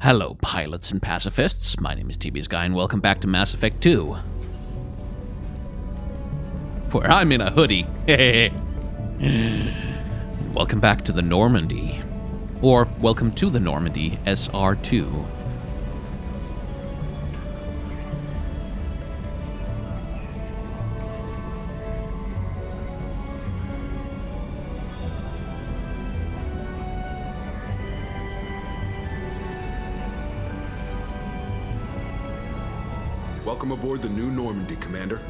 Hello, pilots and pacifists. My name is TB's Guy, and welcome back to Mass Effect 2. Where I'm in a hoodie. Welcome back to the Normandy. Or, welcome to the Normandy, SR2. Welcome aboard the new Normandy, Commander.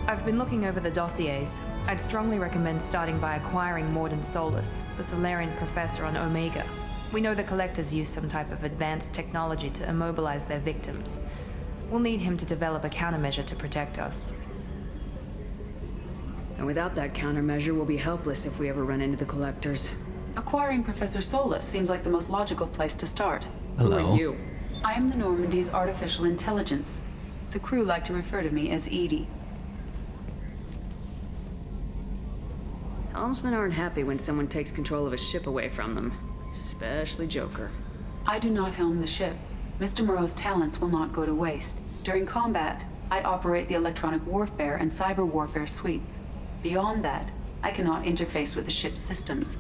I've been looking over the dossiers. I'd strongly recommend starting by acquiring Morden Solus, the Solarian professor on Omega. We know the Collectors use some type of advanced technology to immobilize their victims. We'll need him to develop a countermeasure to protect us. And without that countermeasure, we'll be helpless if we ever run into the Collectors. Acquiring Professor Solus seems like the most logical place to start. Hello. Who are you? I am the Normandy's artificial intelligence. The crew like to refer to me as EDI. Helmsmen aren't happy when someone takes control of a ship away from them. Especially Joker. I do not helm the ship. Mr. Moreau's talents will not go to waste. During combat, I operate the electronic warfare and cyber warfare suites. Beyond that, I cannot interface with the ship's systems.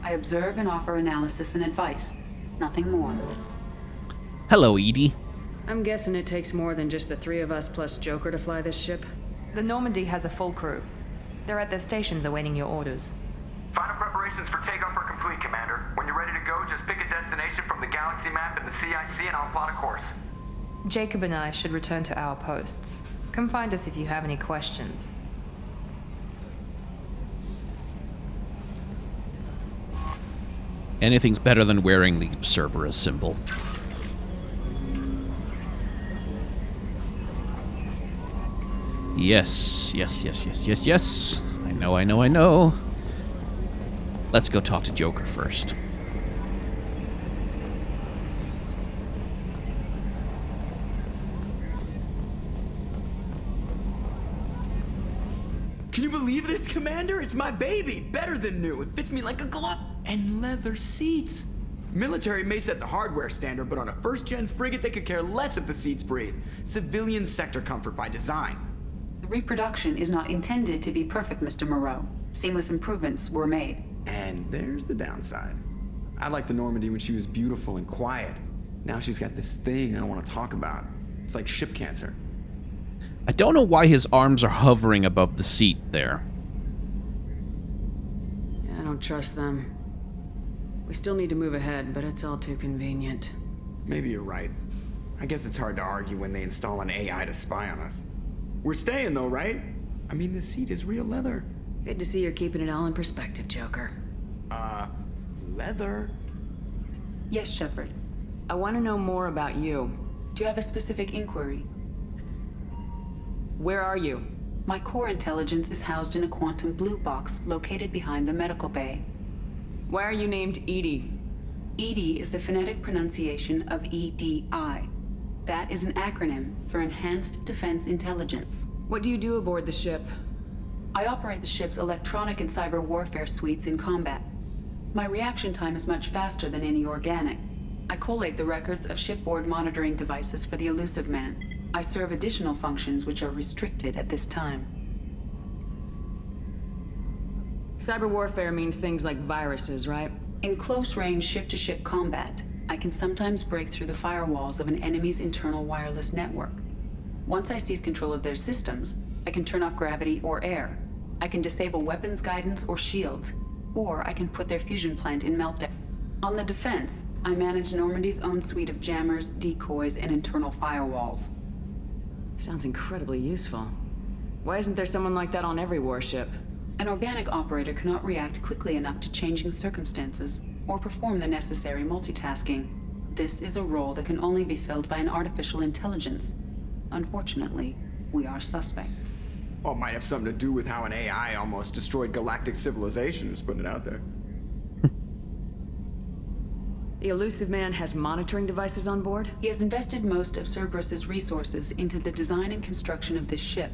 I observe and offer analysis and advice. Nothing more. Hello, Edie. I'm guessing it takes more than just the three of us plus Joker to fly this ship. The Normandy has a full crew. They're at their stations awaiting your orders. Final preparations for takeoff are complete, Commander. When you're ready to go, just pick a destination from the galaxy map and the CIC and I'll plot a course. Jacob and I should return to our posts. Come find us if you have any questions. Anything's better than wearing the Cerberus symbol. Yes. I know. Let's go talk to Joker first. Can you believe this, Commander? It's my baby! Better than new. It fits me like a glove. And leather seats. Military may set the hardware standard, but on a first-gen frigate, they could care less if the seats breathe. Civilian sector comfort by design. The reproduction is not intended to be perfect, Mr. Moreau. Seamless improvements were made. And there's the downside. I liked the Normandy when she was beautiful and quiet. Now she's got this thing I don't want to talk about. It's like ship cancer. I don't know why his arms are hovering above the seat there. Yeah, I don't trust them. We still need to move ahead, but it's all too convenient. Maybe you're right. I guess it's hard to argue when they install an AI to spy on us. We're staying though, right? I mean, the seat is real leather. Good to see you're keeping it all in perspective, Joker. Leather? Yes, Shepard. I want to know more about you. Do you have a specific inquiry? Where are you? My core intelligence is housed in a quantum blue box located behind the medical bay. Why are you named EDI? EDI is the phonetic pronunciation of EDI. That is an acronym for Enhanced Defense Intelligence. What do you do aboard the ship? I operate the ship's electronic and cyber warfare suites in combat. My reaction time is much faster than any organic. I collate the records of shipboard monitoring devices for the Elusive Man. I serve additional functions which are restricted at this time. Cyber warfare means things like viruses, right? In close-range ship-to-ship combat, I can sometimes break through the firewalls of an enemy's internal wireless network. Once I seize control of their systems, I can turn off gravity or air. I can disable weapons guidance or shields, or I can put their fusion plant in meltdown. On the defense, I manage Normandy's own suite of jammers, decoys, and internal firewalls. Sounds incredibly useful. Why isn't there someone like that on every warship? An organic operator cannot react quickly enough to changing circumstances or perform the necessary multitasking. This is a role that can only be filled by an artificial intelligence. Unfortunately, we are suspect. Well, it might have something to do with how an AI almost destroyed galactic civilization, just putting it out there. The Elusive Man has monitoring devices on board? He has invested most of Cerberus's resources into the design and construction of this ship.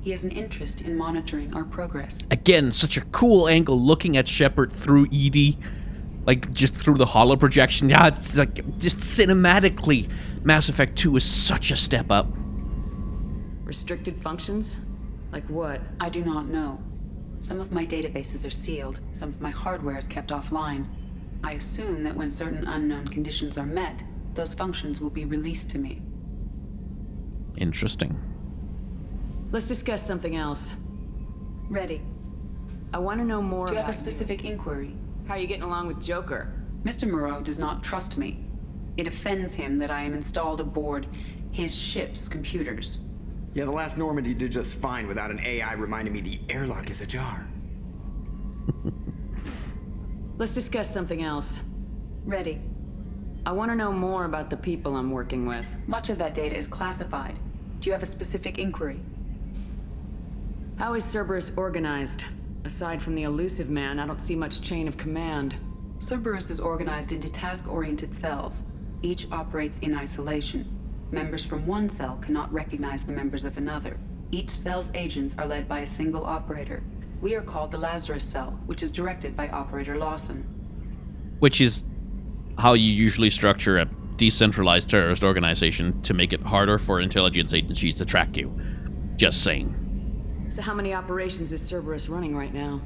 He has an interest in monitoring our progress. Again, such a cool angle looking at Shepard through Edie. like just through the holo projection. Yeah, it's like just cinematically, Mass Effect 2 is such a step up. Restricted functions? Like what? I do not know. Some of my databases are sealed, some of my hardware is kept offline. I assume that when certain unknown conditions are met, those functions will be released to me. Interesting. Let's discuss something else. Ready. I want to know more Do you about have a specific inquiry? How are you getting along with Joker? Mr. Moreau does not trust me. It offends him that I am installed aboard his ship's computers. Yeah, the last Normandy did just fine without an AI reminding me the airlock is ajar. Let's discuss something else. Ready. I want to know more about the people I'm working with. Much of that data is classified. Do you have a specific inquiry? How is Cerberus organized? Aside from the elusive man, I don't see much chain of command. Cerberus is organized into task-oriented cells. Each operates in isolation. Members from one cell cannot recognize the members of another. Each cell's agents are led by a single operator. We are called the Lazarus Cell, which is directed by Operator Lawson. Which is how you usually structure a decentralized terrorist organization to make it harder for intelligence agencies to track you. Just saying. So how many operations is Cerberus running right now?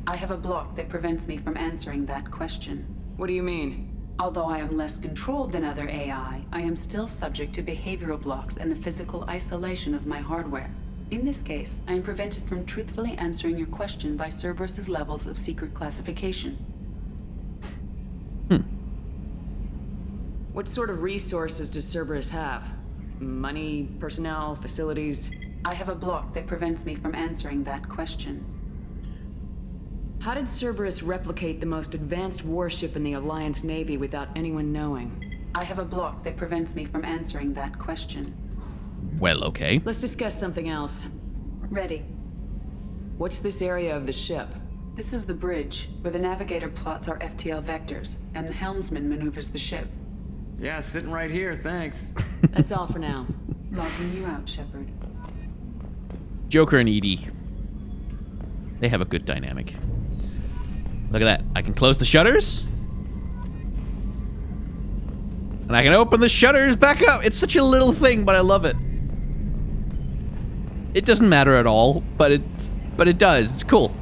I have a block that prevents me from answering that question. What do you mean? Although I am less controlled than other AI, I am still subject to behavioral blocks and the physical isolation of my hardware. In this case, I am prevented from truthfully answering your question by Cerberus's levels of secret classification. What sort of resources does Cerberus have? Money, personnel, facilities? I have a block that prevents me from answering that question. How did Cerberus replicate the most advanced warship in the Alliance Navy without anyone knowing? I have a block that prevents me from answering that question. Well, okay. Let's discuss something else. Ready. What's this area of the ship? This is the bridge, where the navigator plots our FTL vectors, and the helmsman maneuvers the ship. Yeah, sitting right here, thanks. That's all for now. Logging you out, Shepard. Joker and EDI. They have a good dynamic. Look at that. I can close the shutters. And I can open the shutters back up. It's such a little thing, but I love it. It doesn't matter at all, but it does. It's cool.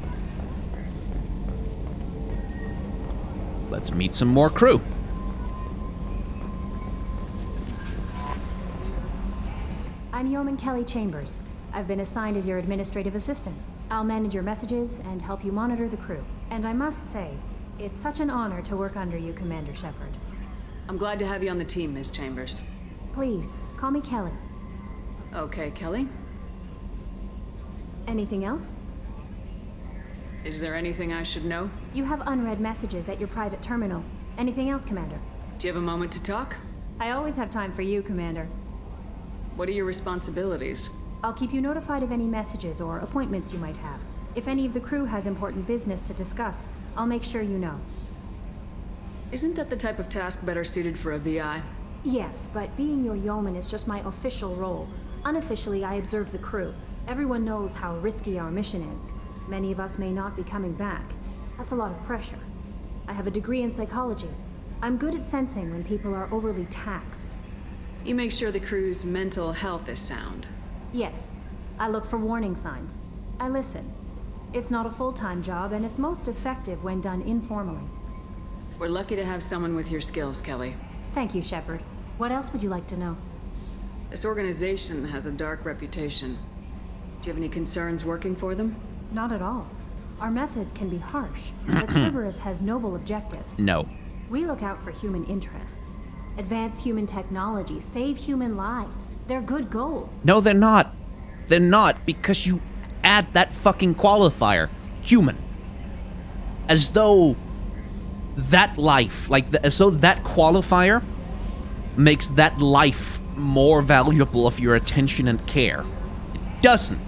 Let's meet some more crew. I'm Yeoman Kelly Chambers. I've been assigned as your administrative assistant. I'll manage your messages and help you monitor the crew. And I must say, it's such an honor to work under you, Commander Shepard. I'm glad to have you on the team, Ms. Chambers. Please, call me Kelly. Okay, Kelly. Anything else? Is there anything I should know? You have unread messages at your private terminal. Anything else, Commander? Do you have a moment to talk? I always have time for you, Commander. What are your responsibilities? I'll keep you notified of any messages or appointments you might have. If any of the crew has important business to discuss, I'll make sure you know. Isn't that the type of task better suited for a VI? Yes, but being your yeoman is just my official role. Unofficially, I observe the crew. Everyone knows how risky our mission is. Many of us may not be coming back. That's a lot of pressure. I have a degree in psychology. I'm good at sensing when people are overly taxed. You make sure the crew's mental health is sound. Yes, I look for warning signs. I listen. It's not a full-time job, and it's most effective when done informally. We're lucky to have someone with your skills, Kelly. Thank you, Shepard. What else would you like to know? This organization has a dark reputation. Do you have any concerns working for them? Not at all. Our methods can be harsh, but Cerberus has noble objectives. No. We look out for human interests. Advance human technology, save human lives. They're good goals. No, they're not. They're not, because you add that fucking qualifier. Human. As though that life, as though that qualifier makes that life more valuable of your attention and care. It doesn't.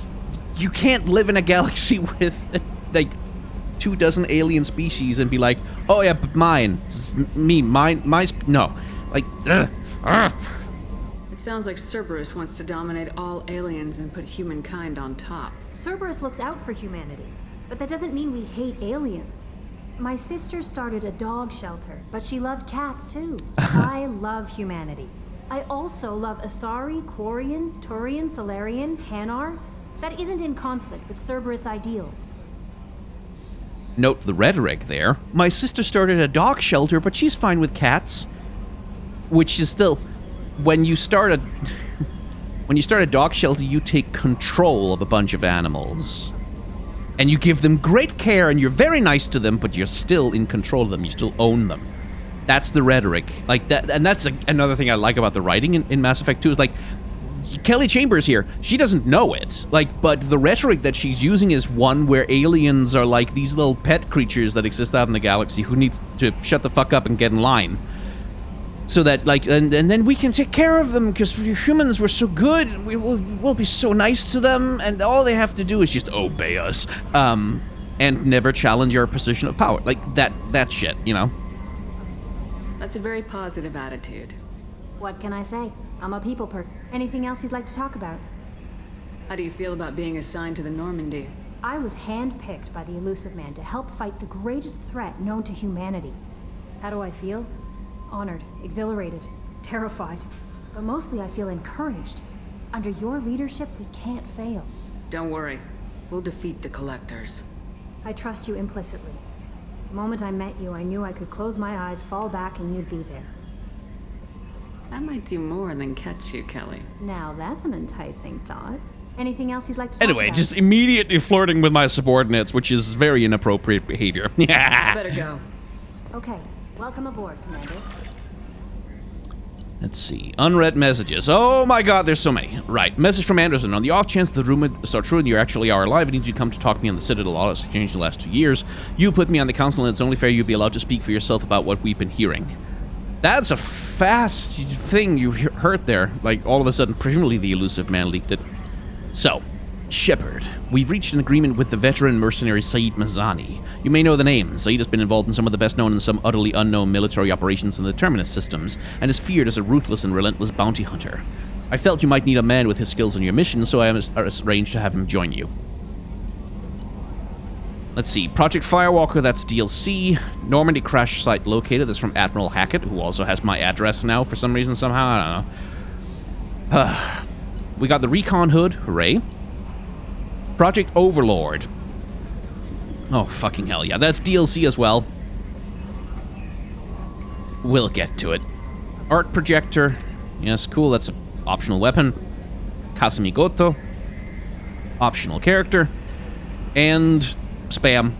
You can't live in a galaxy with, 24 alien species and be like, oh yeah, but mine. No. It sounds like Cerberus wants to dominate all aliens and put humankind on top. Cerberus looks out for humanity, but that doesn't mean we hate aliens. My sister started a dog shelter, but she loved cats too. I love humanity. I also love Asari, Quarian, Turian, Salarian, Hanar. That isn't in conflict with Cerberus ideals. Note the rhetoric there. My sister started a dog shelter, but she's fine with cats. Which is still... When you start a dog shelter, you take control of a bunch of animals. And you give them great care, and you're very nice to them, but you're still in control of them. You still own them. That's the rhetoric. Like that, and that's another thing I like about the writing in Mass Effect 2 is like, Kelly Chambers here, she doesn't know it. Like, but the rhetoric that she's using is one where aliens are like these little pet creatures that exist out in the galaxy who needs to shut the fuck up and get in line. So that, like, and then we can take care of them because humans were so good, and we'll be so nice to them, and all they have to do is just obey us, and never challenge our position of power. Like, that shit, you know? That's a very positive attitude. What can I say? I'm a people perk. Anything else you'd like to talk about? How do you feel about being assigned to the Normandy? I was handpicked by the Elusive Man to help fight the greatest threat known to humanity. How do I feel? Honored, exhilarated, terrified. But mostly I feel encouraged. Under your leadership, we can't fail. Don't worry. We'll defeat the Collectors. I trust you implicitly. The moment I met you, I knew I could close my eyes, fall back, and you'd be there. I might do more than catch you, Kelly. Now that's an enticing thought. Anything else you'd like to talk Anyway, about? just immediately flirting with my subordinates, which is very inappropriate behavior. I better go. Okay. Welcome aboard, Commander. Let's see. Unread messages. Oh my god, there's so many. Right. Message from Anderson. On the off chance the rumor are true and you actually are alive, I need you to come to talk to me on the Citadel. All that's changed in the last 2 years. You put me on the council, and it's only fair you be allowed to speak for yourself about what we've been hearing. That's a fast thing you heard there. Like, all of a sudden, presumably the Elusive Man leaked it. So, Shepard. We've reached an agreement with the veteran mercenary Saeed Mazani. You may know the name. Saeed has been involved in some of the best known and some utterly unknown military operations in the Terminus systems, and is feared as a ruthless and relentless bounty hunter. I felt you might need a man with his skills on your mission, so I arranged to have him join you. Let's see. Project Firewalker, that's DLC. Normandy crash site located, that's from Admiral Hackett, who also has my address now for some reason somehow. I don't know. We got the Recon Hood. Hooray. Project Overlord. Oh, fucking hell yeah. That's DLC as well. We'll get to it. Art Projector. Yes, cool. That's an optional weapon. Kasumi-Goto. Optional character. And spam.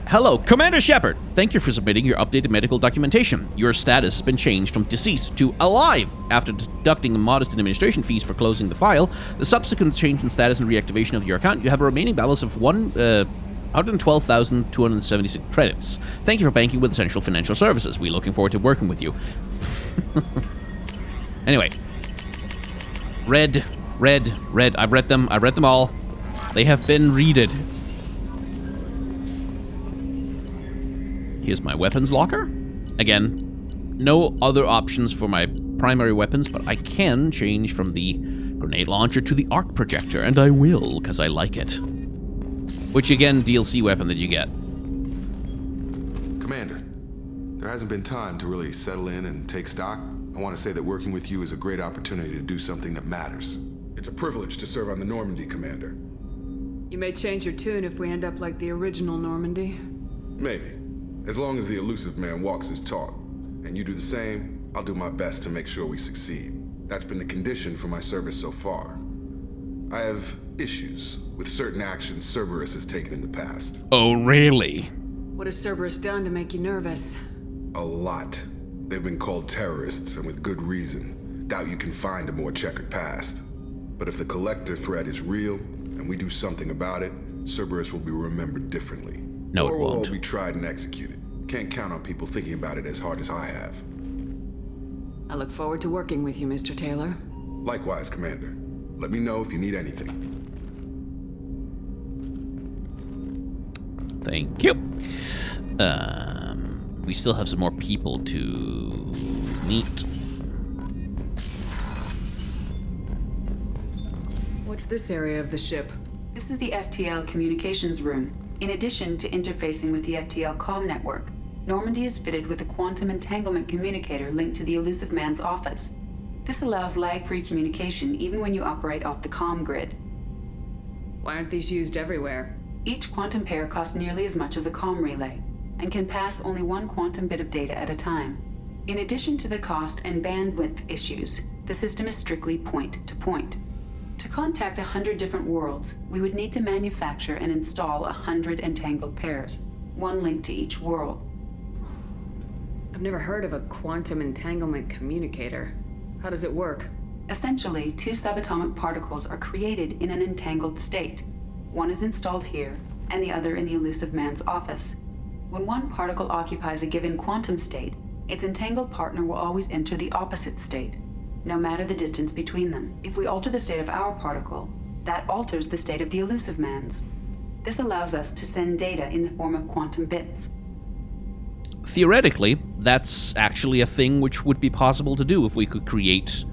Hello, Commander Shepard. Thank you for submitting your updated medical documentation. Your status has been changed from deceased to alive. After deducting modest administration fees for closing the file, the subsequent change in status and reactivation of your account, you have a remaining balance of 112,276 credits. Thank you for banking with Essential Financial Services. We're looking forward to working with you. Anyway. Red. I've read them all. They have been readed. Here's my weapons locker. Again, no other options for my primary weapons, but I can change from the grenade launcher to the arc projector, and I will, because I like it. Which, again, DLC weapon that you get. Commander, there hasn't been time to really settle in and take stock. I want to say that working with you is a great opportunity to do something that matters. It's a privilege to serve on the Normandy, Commander. You may change your tune if we end up like the original Normandy. Maybe. As long as the Elusive Man walks his talk, and you do the same, I'll do my best to make sure we succeed. That's been the condition for my service so far. I have issues with certain actions Cerberus has taken in the past. Oh, really? What has Cerberus done to make you nervous? A lot. They've been called terrorists, and with good reason. Doubt you can find a more checkered past. But if the Collector threat is real, and we do something about it, Cerberus will be remembered differently. No, or it will won't. be tried and executed. Can't count on people thinking about it as hard as I have. I look forward to working with you, Mr. Taylor. Likewise, Commander. Let me know if you need anything. Thank you. We still have some more people to meet. What's this area of the ship? This is the FTL communications room. In addition to interfacing with the FTL comm network, Normandy is fitted with a quantum entanglement communicator linked to the elusive man's office. This allows lag-free communication even when you operate off the comm grid. Why aren't these used everywhere? Each quantum pair costs nearly as much as a comm relay, and can pass only one quantum bit of data at a time. In addition to the cost and bandwidth issues, the system is strictly point-to-point. To contact 100 different worlds, we would need to manufacture and install 100 entangled pairs, one linked to each world. I've never heard of a quantum entanglement communicator. How does it work? Essentially, two subatomic particles are created in an entangled state. One is installed here, and the other in the elusive man's office. When one particle occupies a given quantum state, its entangled partner will always enter the opposite state, no matter the distance between them. If we alter the state of our particle, that alters the state of the elusive man's. This allows us to send data in the form of quantum bits. Theoretically, that's actually a thing which would be possible to do if we could create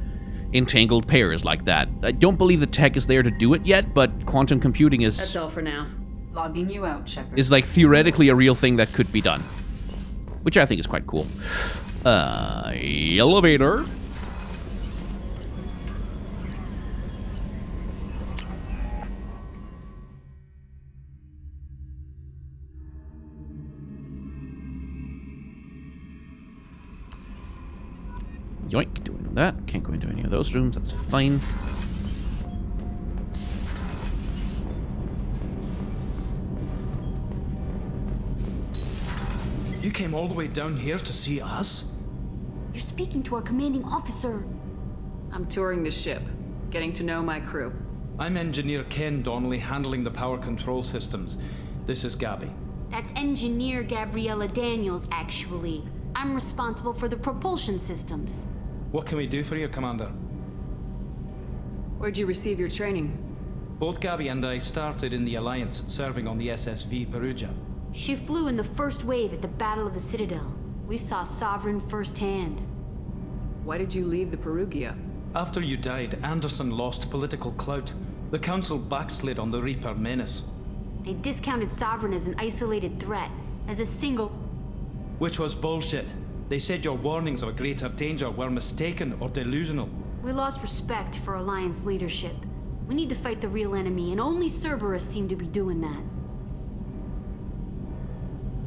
entangled pairs like that. I don't believe the tech is there to do it yet, but quantum computing is... That's all for now. Logging you out, Shepard. Is like theoretically a real thing that could be done. Which I think is quite cool. Elevator. Yoink, doing that. Can't go into any of those rooms, that's fine. You came all the way down here to see us? You're speaking to our commanding officer. I'm touring the ship, getting to know my crew. I'm Engineer Ken Donnelly, handling the power control systems. This is Gabby. That's Engineer Gabriella Daniels, actually. I'm responsible for the propulsion systems. What can we do for you, Commander? Where'd you receive your training? Both Gabby and I started in the Alliance, serving on the SSV Perugia. She flew in the first wave at the Battle of the Citadel. We saw Sovereign firsthand. Why did you leave the Perugia? After you died, Anderson lost political clout. The Council backslid on the Reaper menace. They discounted Sovereign as an isolated threat, as a single... Which was bullshit. They said your warnings of a greater danger were mistaken or delusional. We lost respect for Alliance leadership. We need to fight the real enemy, and only Cerberus seemed to be doing that.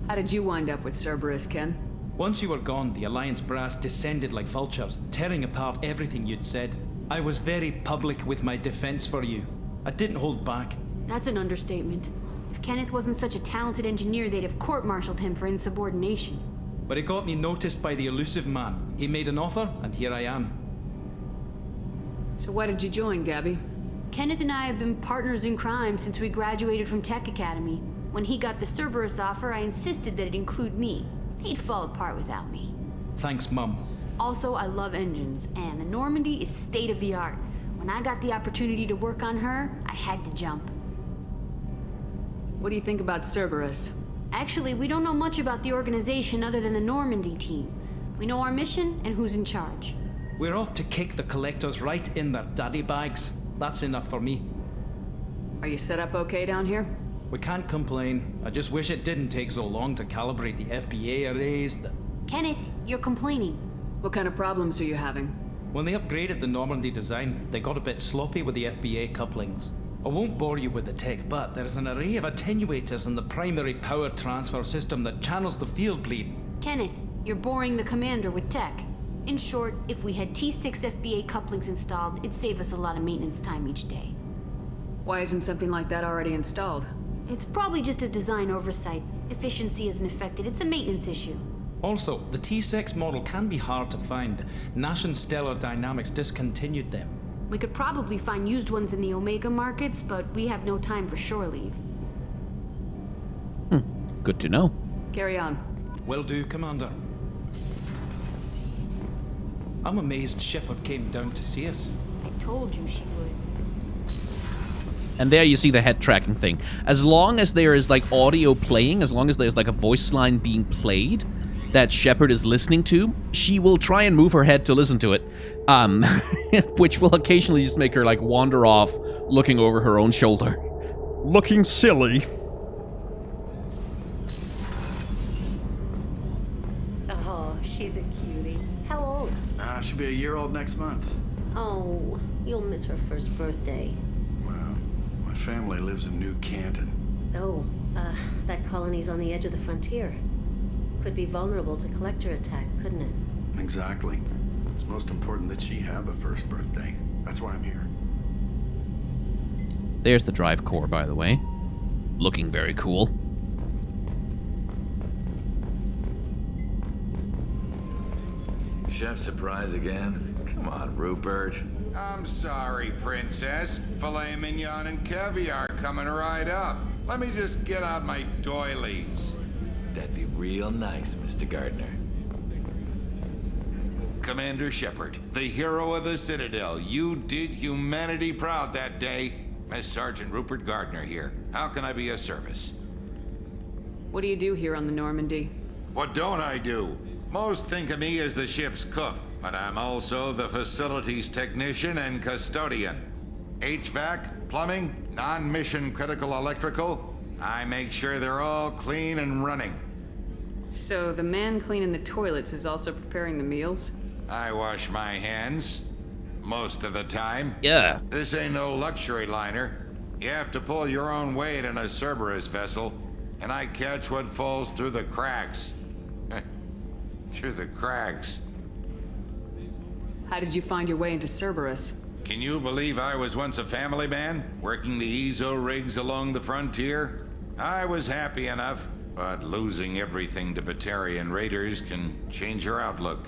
How did you wind up with Cerberus, Ken? Once you were gone, the Alliance brass descended like vultures, tearing apart everything you'd said. I was very public with my defense for you. I didn't hold back. That's an understatement. If Kenneth wasn't such a talented engineer, they'd have court-martialed him for insubordination. But it got me noticed by the elusive man. He made an offer, and here I am. So why did you join, Gabby? Kenneth and I have been partners in crime since we graduated from Tech Academy. When he got the Cerberus offer, I insisted that it include me. They'd fall apart without me. Thanks, Mum. Also, I love engines, and the Normandy is state-of-the-art. When I got the opportunity to work on her, I had to jump. What do you think about Cerberus? Actually, we don't know much about the organization other than the Normandy team. We know our mission and who's in charge. We're off to kick the collectors right in their daddy bags. That's enough for me. Are you set up okay down here? We can't complain. I just wish it didn't take so long to calibrate the FBA arrays. Kenneth, you're complaining. What kind of problems are you having? When they upgraded the Normandy design, they got a bit sloppy with the FBA couplings. I won't bore you with the tech, but there's an array of attenuators in the primary power transfer system that channels the field bleed. Kenneth, you're boring the commander with tech. In short, if we had T6 FBA couplings installed, it'd save us a lot of maintenance time each day. Why isn't something like that already installed? It's probably just a design oversight. Efficiency isn't affected, it's a maintenance issue. Also, the T6 model can be hard to find. Nash and Stellar Dynamics discontinued them. We could probably find used ones in the Omega markets, but we have no time for shore leave. Good to know. Carry on. Will do, Commander. I'm amazed Shepard came down to see us. I told you she would. And there you see the head tracking thing. As long as there is like audio playing, as long as there's like a voice line being played that Shepard is listening to, she will try and move her head to listen to it. Which will occasionally just make her like wander off, looking over her own shoulder. Looking silly. She's a cutie. How old? She'll be a year old next month. Oh, you'll miss her first birthday. Well, my family lives in New Canton. Oh, that colony's on the edge of the frontier. Could be vulnerable to collector attack, couldn't it? Exactly. It's most important that she have a first birthday. That's why I'm here. There's the drive core, by the way. Looking very cool. Chef surprise again? Come on, Rupert. I'm sorry, Princess. Filet mignon and caviar coming right up. Let me just get out my doilies. That'd be real nice, Mr. Gardner. Commander Shepard, the hero of the Citadel. You did humanity proud that day. Miss Sergeant Rupert Gardner here. How can I be of service? What do you do here on the Normandy? What don't I do? Most think of me as the ship's cook, but I'm also the facilities technician and custodian. HVAC, plumbing, non-mission critical electrical. I make sure they're all clean and running. So the man cleaning the toilets is also preparing the meals? I wash my hands. Most of the time. Yeah. This ain't no luxury liner. You have to pull your own weight in a Cerberus vessel, and I catch what falls through the cracks. Through the cracks. How did you find your way into Cerberus? Can you believe I was once a family man, working the EZO rigs along the frontier? I was happy enough, but losing everything to Batarian raiders can change your outlook.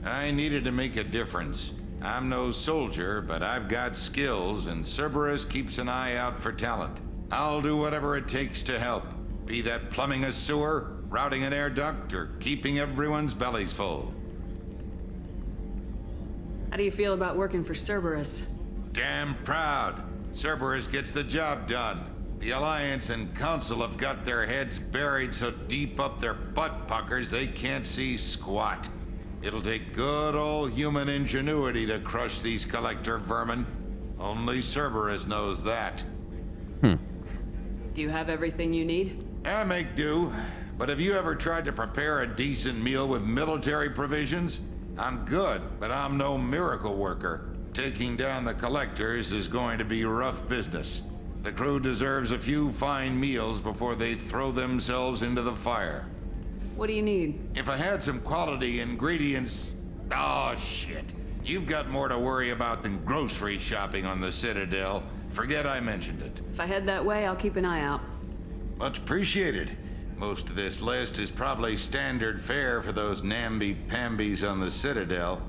I needed to make a difference. I'm no soldier, but I've got skills, and Cerberus keeps an eye out for talent. I'll do whatever it takes to help, be that plumbing a sewer, routing an air duct, or keeping everyone's bellies full. How do you feel about working for Cerberus? Damn proud. Cerberus gets the job done. The Alliance and Council have got their heads buried so deep up their butt puckers they can't see squat. It'll take good old human ingenuity to crush these collector vermin. Only Cerberus knows that. Do you have everything you need? I make do. But have you ever tried to prepare a decent meal with military provisions? I'm good, but I'm no miracle worker. Taking down the collectors is going to be rough business. The crew deserves a few fine meals before they throw themselves into the fire. What do you need? If I had some quality ingredients... Oh, shit. You've got more to worry about than grocery shopping on the Citadel. Forget I mentioned it. If I head that way, I'll keep an eye out. Much appreciated. Most of this list is probably standard fare for those namby-pambies on the Citadel.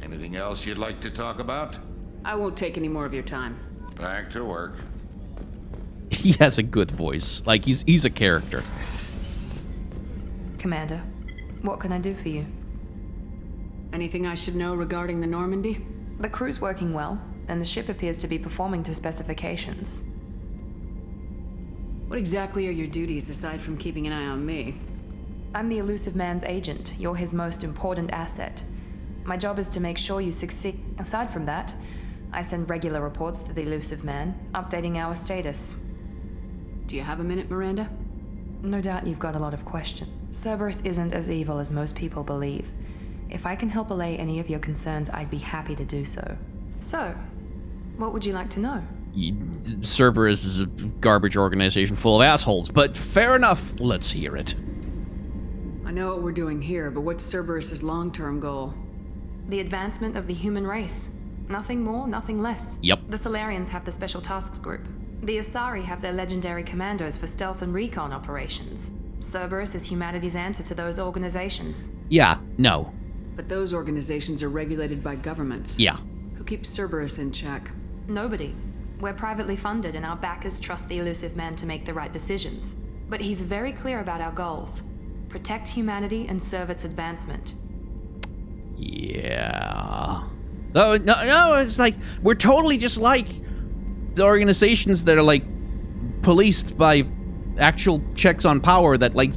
Anything else you'd like to talk about? I won't take any more of your time. Back to work. He has a good voice. Like, he's a character. Commander, what can I do for you? Anything I should know regarding the Normandy? The crew's working well, and the ship appears to be performing to specifications. What exactly are your duties aside from keeping an eye on me? I'm the elusive man's agent. You're his most important asset. My job is to make sure you succeed. Aside from that, I send regular reports to the elusive man, updating our status. Do you have a minute, Miranda? No doubt you've got a lot of questions. Cerberus isn't as evil as most people believe. If I can help allay any of your concerns, I'd be happy to do so. So, what would you like to know? Cerberus is a garbage organization full of assholes, but fair enough. Let's hear it. I know what we're doing here, but what's Cerberus's long-term goal? The advancement of the human race. Nothing more, nothing less. Yep. The Solarians have the Special Tasks Group. The Asari have their legendary commandos for stealth and recon operations. Cerberus is humanity's answer to those organizations. Yeah, no. But those organizations are regulated by governments. Yeah. Who keeps Cerberus in check? Nobody. We're privately funded and our backers trust the elusive man to make the right decisions. But he's very clear about our goals. Protect humanity and serve its advancement. Yeah. No, it's like, we're totally just like the organizations that are like policed by actual checks on power that, like,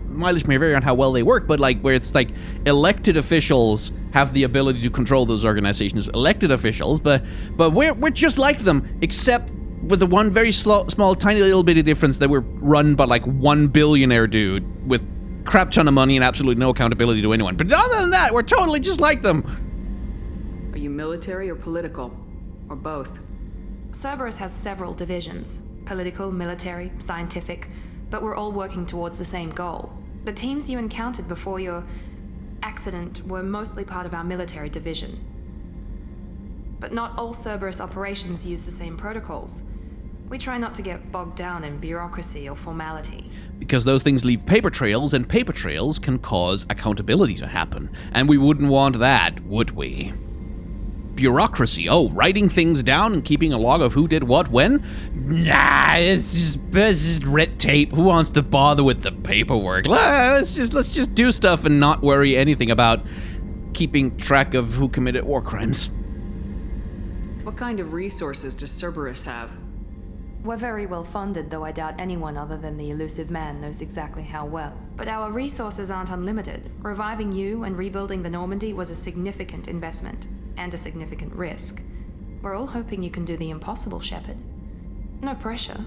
mileage may vary on how well they work, but like where it's like elected officials have the ability to control those organizations, elected officials, but we're just like them, except with the one very small, tiny little bitty difference that we're run by like one billionaire dude with crap ton of money and absolutely no accountability to anyone. But other than that, we're totally just like them. Are you military or political? Or both? Cerberus has several divisions. Political, military, scientific. But we're all working towards the same goal. The teams you encountered before your accident were mostly part of our military division. But not all Cerberus operations use the same protocols. We try not to get bogged down in bureaucracy or formality. Because those things leave paper trails, and paper trails can cause accountability to happen. And we wouldn't want that, would we? Bureaucracy. Oh, writing things down and keeping a log of who did what when? Nah, it's just red tape. Who wants to bother with the paperwork? Let's just do stuff and not worry anything about keeping track of who committed war crimes. What kind of resources does Cerberus have? We're very well funded, though I doubt anyone other than the elusive man knows exactly how well. But our resources aren't unlimited. Reviving you and rebuilding the Normandy was a significant investment, and a significant risk. We're all hoping you can do the impossible, Shepard. No pressure.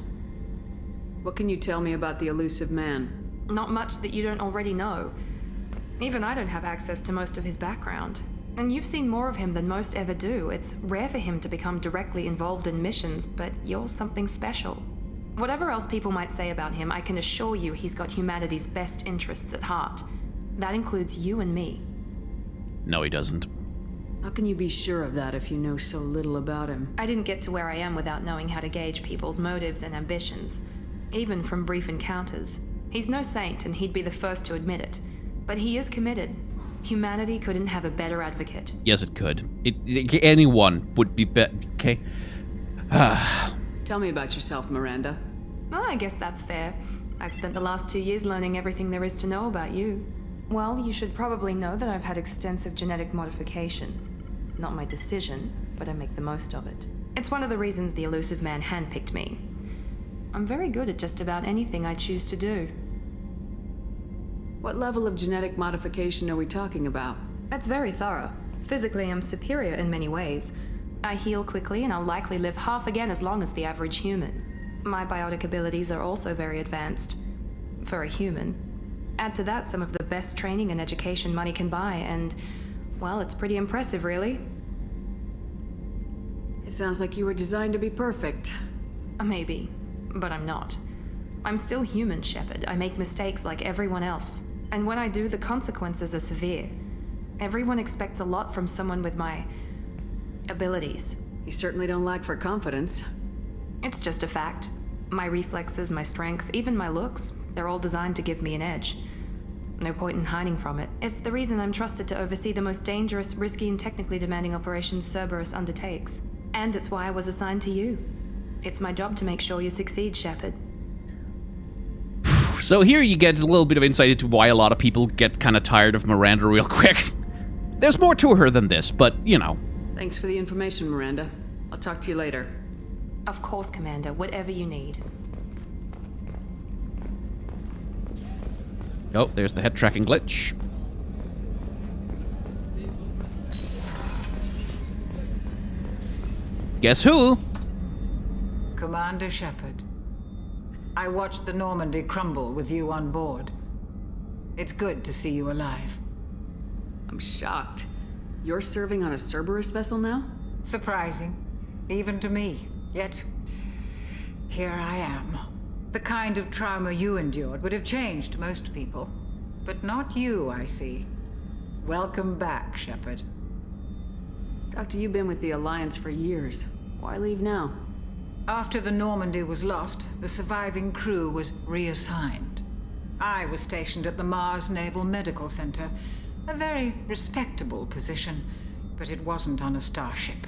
What can you tell me about the elusive man? Not much that you don't already know. Even I don't have access to most of his background. And you've seen more of him than most ever do. It's rare for him to become directly involved in missions, but you're something special. Whatever else people might say about him, I can assure you he's got humanity's best interests at heart. That includes you and me. No, he doesn't. How can you be sure of that if you know so little about him? I didn't get to where I am without knowing how to gauge people's motives and ambitions, even from brief encounters. He's no saint, and he'd be the first to admit it. But he is committed. Humanity couldn't have a better advocate. Yes, it could. Anyone would be better. Okay. Tell me about yourself, Miranda. Oh, I guess that's fair. I've spent the last 2 years learning everything there is to know about you. Well, you should probably know that I've had extensive genetic modification. Not my decision, but I make the most of it. It's one of the reasons the elusive man handpicked me. I'm very good at just about anything I choose to do. What level of genetic modification are we talking about? That's very thorough. Physically, I'm superior in many ways. I heal quickly, and I'll likely live half again as long as the average human. My biotic abilities are also very advanced. For a human. Add to that some of the best training and education money can buy, and, well, it's pretty impressive, really. It sounds like you were designed to be perfect. Maybe, but I'm not. I'm still human, Shepard. I make mistakes like everyone else. And when I do, the consequences are severe. Everyone expects a lot from someone with my abilities. You certainly don't lack for confidence. It's just a fact. My reflexes, my strength, even my looks, they're all designed to give me an edge. No point in hiding from it. It's the reason I'm trusted to oversee the most dangerous, risky, and technically demanding operations Cerberus undertakes. And it's why I was assigned to you. It's my job to make sure you succeed, Shepard. So here you get a little bit of insight into why a lot of people get kind of tired of Miranda real quick. There's more to her than this, but, you know. Thanks for the information, Miranda. I'll talk to you later. Of course, Commander. Whatever you need. Oh, there's the head tracking glitch. Guess who? Commander Shepard. I watched the Normandy crumble with you on board. It's good to see you alive. I'm shocked. You're serving on a Cerberus vessel now? Surprising, even to me. Yet, here I am. The kind of trauma you endured would have changed most people. But not you, I see. Welcome back, Shepard. Doctor, you've been with the Alliance for years. Why leave now? After the Normandy was lost, the surviving crew was reassigned. I was stationed at the Mars Naval Medical Center, a very respectable position, but it wasn't on a starship.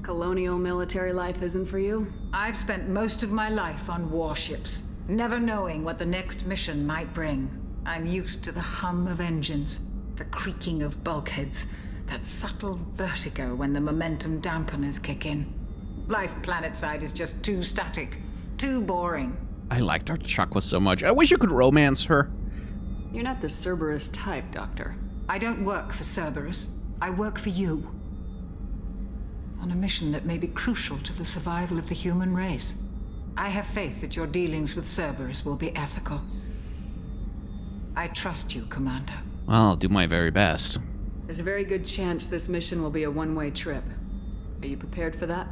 Colonial military life isn't for you? I've spent most of my life on warships, never knowing what the next mission might bring. I'm used to the hum of engines, the creaking of bulkheads, that subtle vertigo when the momentum dampeners kick in. Life planetside is just too static, too boring. I liked our Chakwa so much. I wish you could romance her. You're not the Cerberus type, Doctor. I don't work for Cerberus. I work for you. On a mission that may be crucial to the survival of the human race. I have faith that your dealings with Cerberus will be ethical. I trust you, Commander. I'll do my very best. There's a very good chance this mission will be a one-way trip. Are you prepared for that?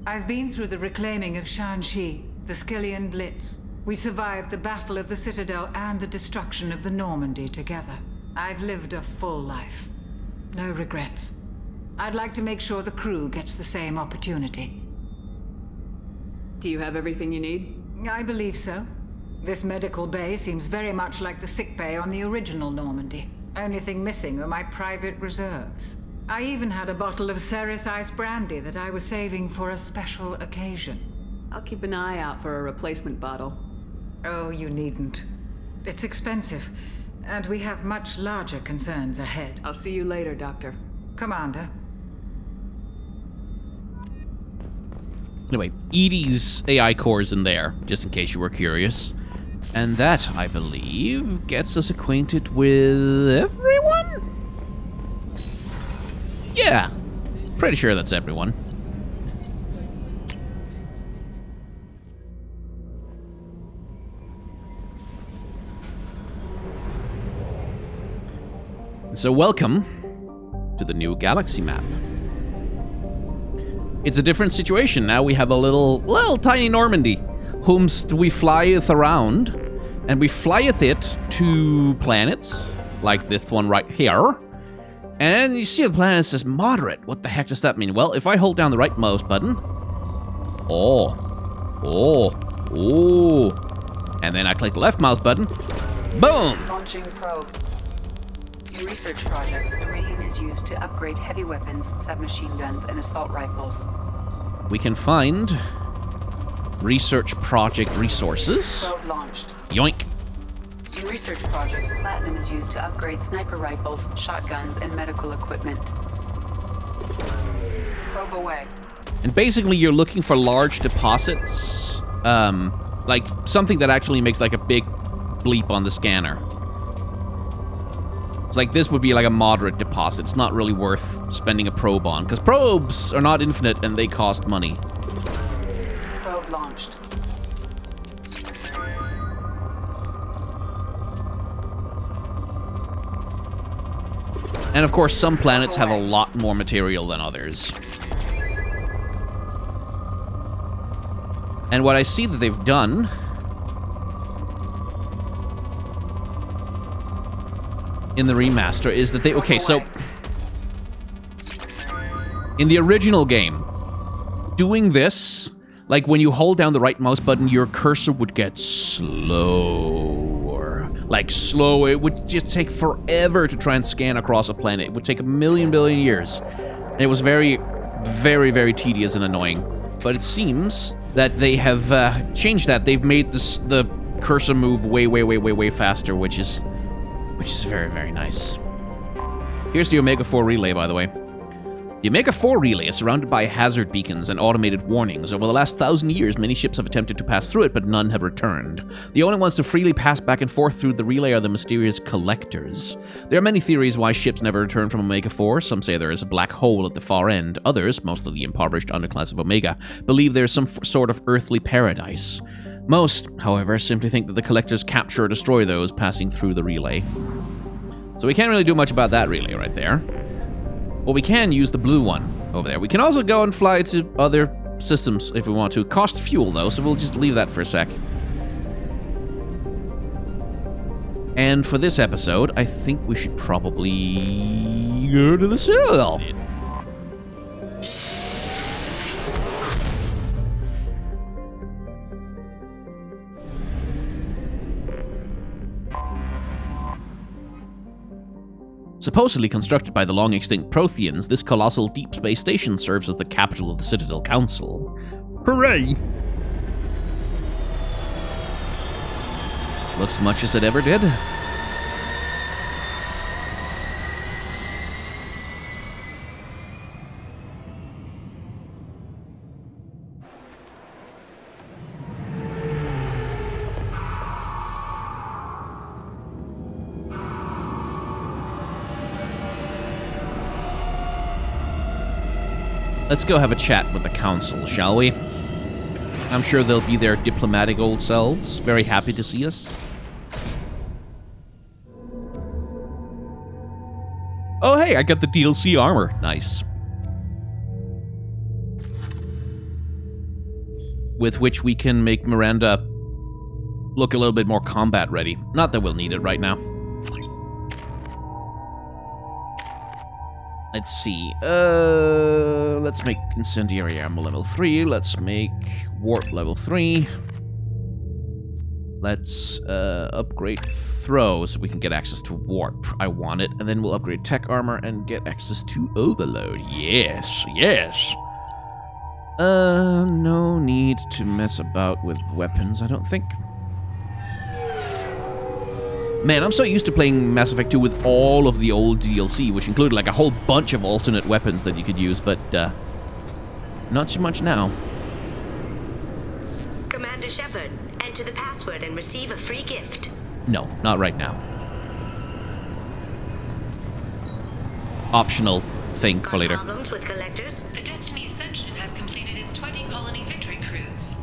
I've been through the reclaiming of Shanxi, the Skillian Blitz. We survived the Battle of the Citadel and the destruction of the Normandy together. I've lived a full life. No regrets. I'd like to make sure the crew gets the same opportunity. Do you have everything you need? I believe so. This medical bay seems very much like the sick bay on the original Normandy. Only thing missing are my private reserves. I even had a bottle of Ceres Ice brandy that I was saving for a special occasion. I'll keep an eye out for a replacement bottle. Oh, you needn't. It's expensive, and we have much larger concerns ahead. I'll see you later, Doctor. Commander. Anyway, EDI's AI core is in there, just in case you were curious. And that, I believe, gets us acquainted with everyone? Yeah, pretty sure that's everyone. So welcome to the new galaxy map. It's a different situation now. We have a little tiny Normandy, whomst we flyeth around, and we flyeth it to planets, like this one right here. And you see the planet says moderate. What the heck does that mean? Well, if I hold down the right mouse button, and then I click the left mouse button, boom! Launching probe. In research projects, iridium is used to upgrade heavy weapons, submachine guns, and assault rifles. We can find research project resources. Probe launched. Yoink. In research projects, platinum is used to upgrade sniper rifles, shotguns, and medical equipment. Probe away. And basically, you're looking for large deposits, like something that actually makes like a big bleep on the scanner. It's like this would be like a moderate deposit. It's not really worth spending a probe on, because probes are not infinite and they cost money. Probe launched. And of course, some planets have a lot more material than others. And what I see that they've done in the remaster is that they... Okay, so in the original game, doing this, like when you hold down the right mouse button, your cursor would get slower. Like slow. It would just take forever to try and scan across a planet. It would take a million billion years. And it was very, very, very tedious and annoying. But it seems that they have changed that. They've made the cursor move way, way, way, way, way faster, which is very, very nice. Here's the Omega-4 relay, by the way. The Omega-4 relay is surrounded by hazard beacons and automated warnings. Over the last 1,000 years, many ships have attempted to pass through it, but none have returned. The only ones to freely pass back and forth through the relay are the mysterious collectors. There are many theories why ships never return from Omega-4. Some say there is a black hole at the far end. Others, mostly the impoverished underclass of Omega, believe there is some sort of earthly paradise. Most, however, simply think that the collectors capture or destroy those passing through the relay. So we can't really do much about that relay right there. Well, we can use the blue one over there. We can also go and fly to other systems if we want to. Cost fuel, though, so we'll just leave that for a sec. And for this episode, I think we should probably go to the Citadel. Supposedly constructed by the long-extinct Protheans, this colossal deep space station serves as the capital of the Citadel Council. Hooray! Looks much as it ever did. Let's go have a chat with the council, shall we? I'm sure they'll be their diplomatic old selves, very happy to see us. Oh, hey, I got the DLC armor. Nice. With which we can make Miranda look a little bit more combat ready. Not that we'll need it right now. Let's see. Let's make incendiary ammo level 3. Let's make warp level 3. Let's upgrade throw so we can get access to warp. I want it. And then we'll upgrade tech armor and get access to overload. Yes, yes. No need to mess about with weapons, I don't think. Man, I'm so used to playing Mass Effect 2 with all of the old DLC, which included like a whole bunch of alternate weapons that you could use, but not so much now. Commander Shepard, enter the password and receive a free gift. No, not right now. Optional thing for later. Problems with collectors? The Destiny Ascension has completed its 20-colony victory cruise.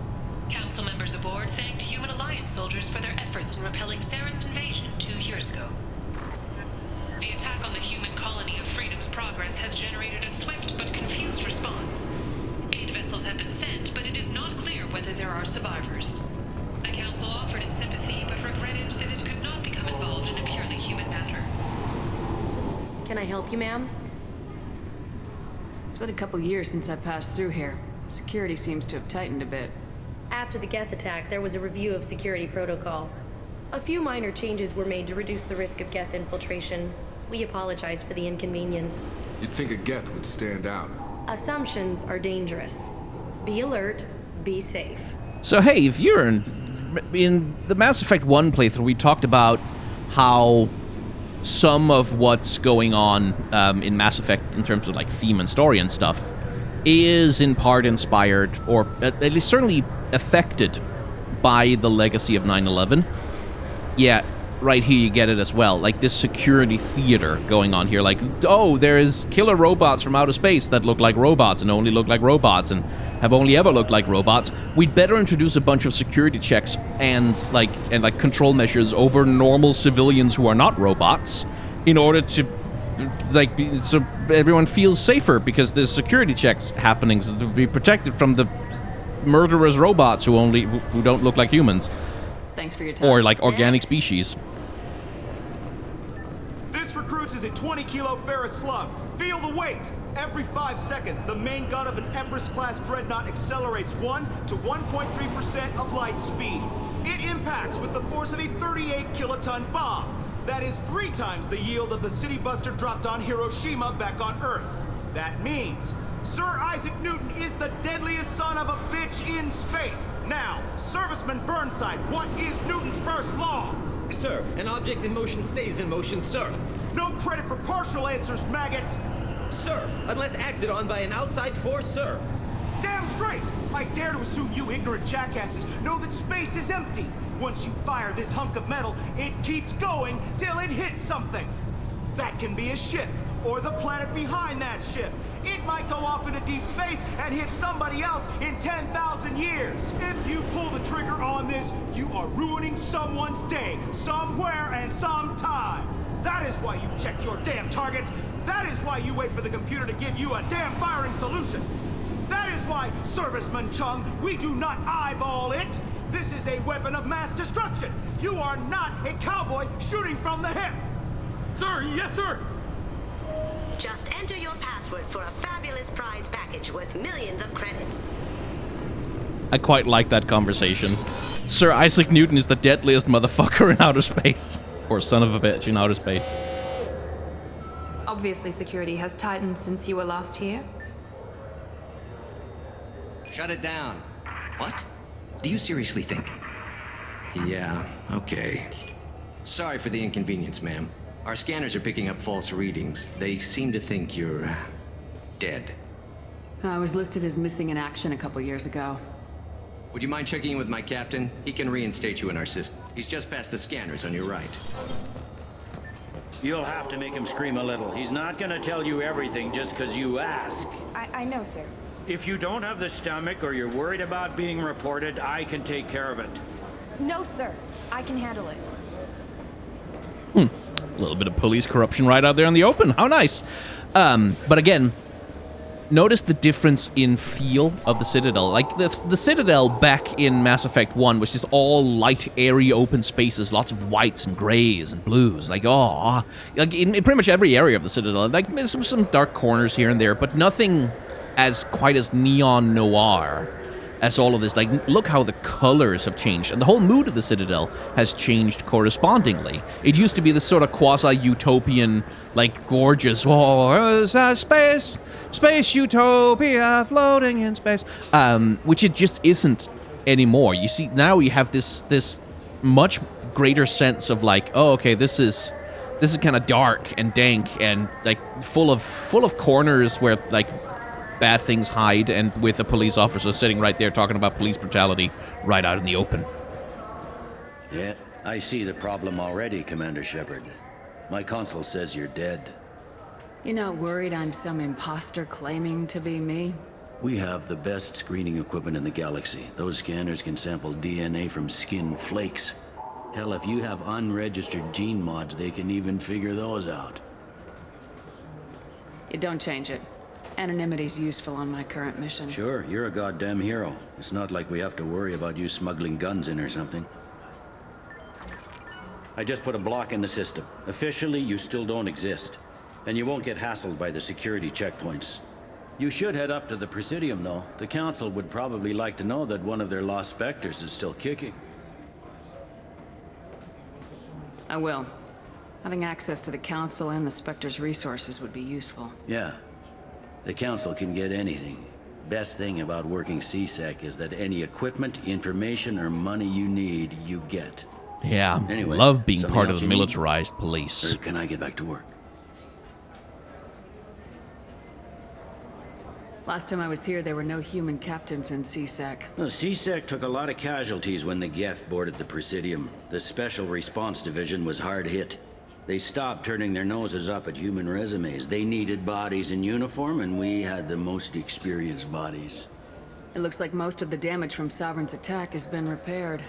Council members aboard thanked Human Alliance soldiers for their efforts in repelling Saren's invasion 2 years ago. The attack on the human colony of Freedom's Progress has generated a swift but confused response. Aid vessels have been sent, but it is not clear whether there are survivors. The Council offered its sympathy, but regretted that it could not become involved in a purely human matter. Can I help you, ma'am? It's been a couple years since I passed through here. Security seems to have tightened a bit. After the Geth attack, there was a review of security protocol. A few minor changes were made to reduce the risk of Geth infiltration. We apologize for the inconvenience. You'd think a Geth would stand out. Assumptions are dangerous. Be alert, be safe. So hey, if you're in the Mass Effect 1 playthrough, we talked about how some of what's going on in Mass Effect in terms of like theme and story and stuff is in part inspired, or at least certainly affected by the legacy of 9/11. Yeah, right here you get it as well. Like this security theater going on here. Like, oh, there is killer robots from outer space that look like robots and only look like robots and have only ever looked like robots. We'd better introduce a bunch of security checks and control measures over normal civilians who are not robots in order to so everyone feels safer, because there's security checks happening to be protected from the murderous robots who don't look like humans. Thanks for your time. Or like organic species. This recruits is a 20-kilo ferrous slug. Feel the weight. Every 5 seconds, the main gun of an Everest-class dreadnought accelerates 1 to 1.3% of light speed. It impacts with the force of a 38-kiloton bomb. That is 3 times the yield of the city buster dropped on Hiroshima back on Earth. That means Sir Isaac Newton is the deadliest son of a bitch in space. Now, Serviceman Burnside, what is Newton's first law? Sir, an object in motion stays in motion, sir. No credit for partial answers, maggot. Sir, unless acted on by an outside force, sir. Damn straight! I dare to assume you ignorant jackasses know that space is empty. Once you fire this hunk of metal, it keeps going till it hits something. That can be a ship, or the planet behind that ship. It might go off into deep space and hit somebody else in 10,000 years. If you pull the trigger on this, you are ruining someone's day, somewhere and sometime. That is why you check your damn targets. That is why you wait for the computer to give you a damn firing solution. That is why, Serviceman Chung, we do not eyeball it. This is a weapon of mass destruction. You are not a cowboy shooting from the hip. Sir, yes, sir. Just enter your password for a fabulous prize package worth millions of credits. I quite like that conversation. Sir Isaac Newton is the deadliest motherfucker in outer space. Or son of a bitch in outer space. Obviously, security has tightened since you were last here. Shut it down. What? Do you seriously think? Yeah, okay. Sorry for the inconvenience, ma'am. Our scanners are picking up false readings. They seem to think you're dead. I was listed as missing in action a couple years ago. Would you mind checking in with my captain? He can reinstate you in our system. He's just past the scanners on your right. You'll have to make him scream a little. He's not gonna tell you everything just because you ask. I know, sir. If you don't have the stomach or you're worried about being reported, I can take care of it. No, sir. I can handle it. A little bit of police corruption right out there in the open. How nice. But again, notice the difference in feel of the Citadel. Like, the Citadel back in Mass Effect 1 was just all light, airy, open spaces, lots of whites and grays and blues. Like, oh, like in pretty much every area of the Citadel. Like, there's some dark corners here and there, but nothing as quite as neon noir as all of this. Like, look how the colors have changed, and the whole mood of the Citadel has changed correspondingly. It used to be this sort of quasi-utopian, like, gorgeous, space utopia floating in space, which it just isn't anymore. You see, now you have this much greater sense of, like, oh, okay, this is kind of dark and dank and, like, full of corners where, like, bad things hide, and with a police officer sitting right there talking about police brutality right out in the open. Yeah, I see the problem already, Commander Shepard. My console says you're dead. You're not worried I'm some imposter claiming to be me? We have the best screening equipment in the galaxy. Those scanners can sample DNA from skin flakes. Hell, if you have unregistered gene mods, they can even figure those out. You don't change it. Anonymity's useful on my current mission. Sure, you're a goddamn hero. It's not like we have to worry about you smuggling guns in or something. I just put a block in the system. Officially, you still don't exist. And you won't get hassled by the security checkpoints. You should head up to the Presidium, though. The Council would probably like to know that one of their lost Spectres is still kicking. I will. Having access to the Council and the Spectre's resources would be useful. Yeah. The Council can get anything. Best thing about working CSEC is that any equipment, information, or money you need, you get. Yeah, Anyway, love being something part else of the you need? militarized police. Or can I get back to work? Last time I was here, there were no human captains in CSEC. Well, CSEC took a lot of casualties when the Geth boarded the Presidium. The Special Response Division was hard hit. They stopped turning their noses up at human resumes. They needed bodies in uniform, and we had the most experienced bodies. It looks like most of the damage from Sovereign's attack has been repaired.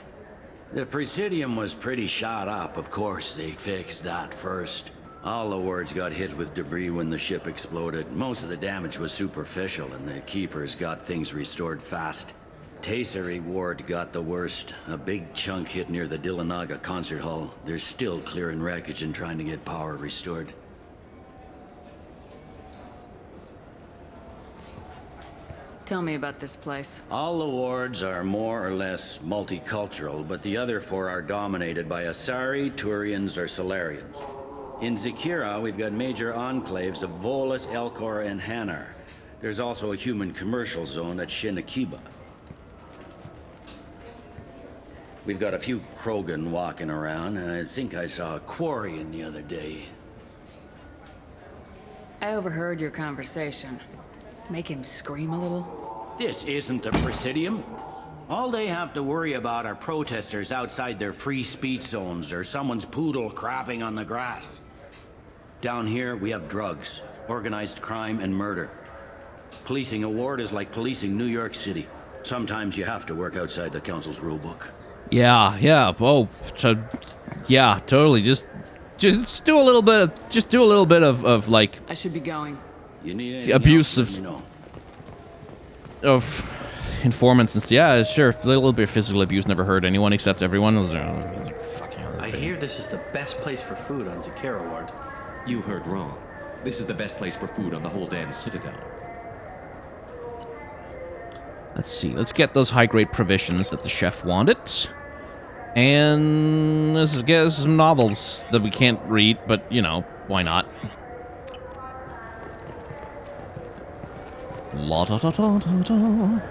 The Presidium was pretty shot up. Of course, they fixed that first. All the wards got hit with debris when the ship exploded. Most of the damage was superficial, and the Keepers got things restored fast. Tasery Ward got the worst. A big chunk hit near the Dillanaga concert hall. They're still clearing wreckage and trying to get power restored. Tell me about this place. All the wards are more or less multicultural, but the other four are dominated by Asari, Turians, or Solarians. In Zakira, we've got major enclaves of Volus, Elcor, and Hanar. There's also a human commercial zone at Shinakiba. We've got a few Krogan walking around, and I think I saw a Quarian the other day. I overheard your conversation. Make him scream a little? This isn't a Presidium. All they have to worry about are protesters outside their free speech zones or someone's poodle crapping on the grass. Down here, we have drugs, organized crime, and murder. Policing a ward is like policing New York City. Sometimes you have to work outside the Council's rulebook. Yeah. Yeah, totally. Just do a little bit of like. I should be going. You need abuse else, let me know. of informants and yeah, sure. A little bit of physical abuse never hurt anyone except everyone. I hear this is the best place for food on Zakira Ward. You heard wrong. This is the best place for food on the whole damn Citadel. Let's see. Let's get those high-grade provisions that the chef wanted. And let's get some novels that we can't read, but, you know, why not? La-da-da-da-da-da.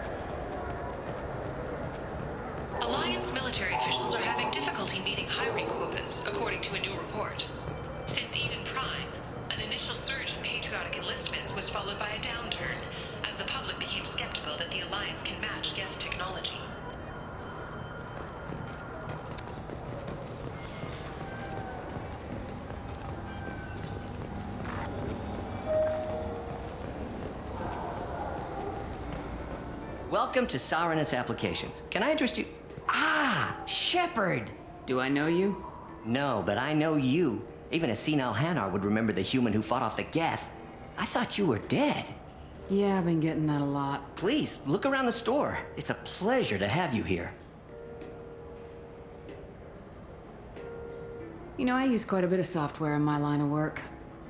Alliance military officials are having difficulty meeting hiring quotas, according to a new report. Since Eden Prime, an initial surge in patriotic enlistments was followed by a downturn, as the public became skeptical that the Alliance can match Geth technology. Welcome to Sarenus Applications. Can I interest you? Ah, Shepard! Do I know you? No, but I know you. Even a senile Hanar would remember the human who fought off the Geth. I thought you were dead. Yeah, I've been getting that a lot. Please, look around the store. It's a pleasure to have you here. You know, I use quite a bit of software in my line of work.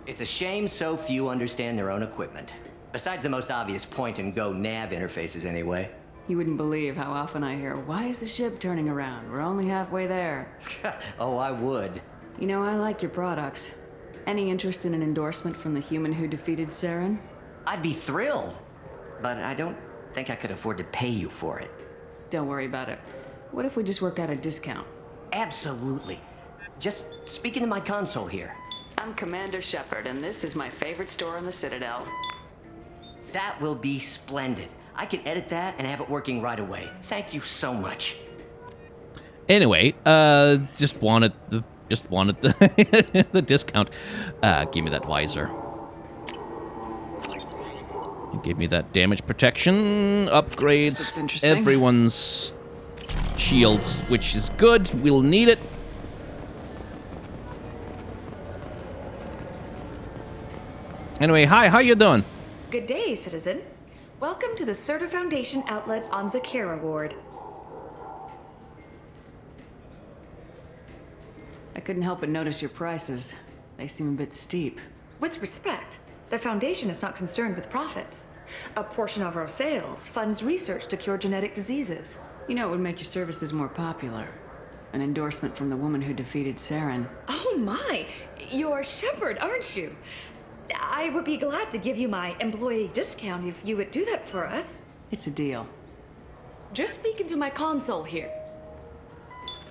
It's a shame so few understand their own equipment. Besides the most obvious point-and-go nav interfaces, anyway. You wouldn't believe how often I hear, "Why is the ship turning around? We're only halfway there." Oh, I would. You know, I like your products. Any interest in an endorsement from the human who defeated Saren? I'd be thrilled. But I don't think I could afford to pay you for it. Don't worry about it. What if we just work out a discount? Absolutely. Just speak into my console here. I'm Commander Shepard, and this is my favorite store on the Citadel. That will be splendid. I can edit that and have it working right away. Thank you so much. Anyway, just wanted the the discount. Give me that visor. Give me that damage protection. Upgrades everyone's shields, which is good. We'll need it. Anyway, hi, how you doing? Good day, citizen. Welcome to the Certa Foundation outlet on Zakera Ward. I couldn't help but notice your prices. They seem a bit steep. With respect, the Foundation is not concerned with profits. A portion of our sales funds research to cure genetic diseases. You know, it would make your services more popular. An endorsement from the woman who defeated Saren. Oh my! You're Shepard, aren't you? I would be glad to give you my employee discount if you would do that for us. It's a deal. Just speak into my console here.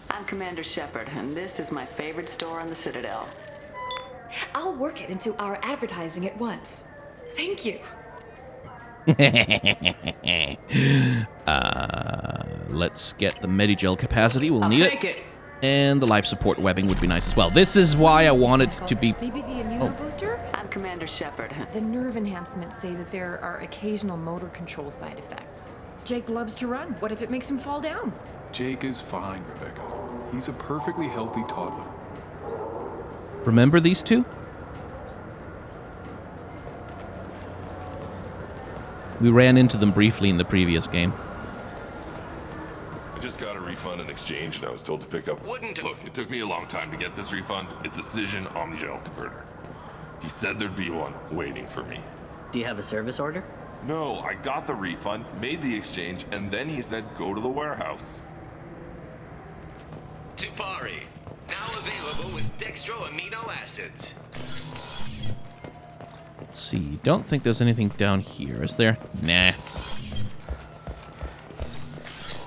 I'm Commander Shepard, and this is my favorite store on the Citadel. I'll work it into our advertising at once. Thank you. Let's get the Medigel capacity. We'll need take it. And the life support webbing would be nice as well. This is why I wanted to be... Maybe the immunobooster? I'm Commander Shepard. The nerve enhancements say that there are occasional motor control side effects. Jake loves to run. What if it makes him fall down? Jake is fine, Rebecca. He's a perfectly healthy toddler. Remember these two? We ran into them briefly in the previous game. I just got a refund in exchange, and I was told to pick up... Look, it took me a long time to get this refund. It's a Cision Omnigel converter. He said there'd be one waiting for me. Do you have a service order? No, I got the refund, made the exchange, and then he said go to the warehouse. Tipari, now available with dextro amino acids. Let's see. Don't think there's anything down here, is there? Nah.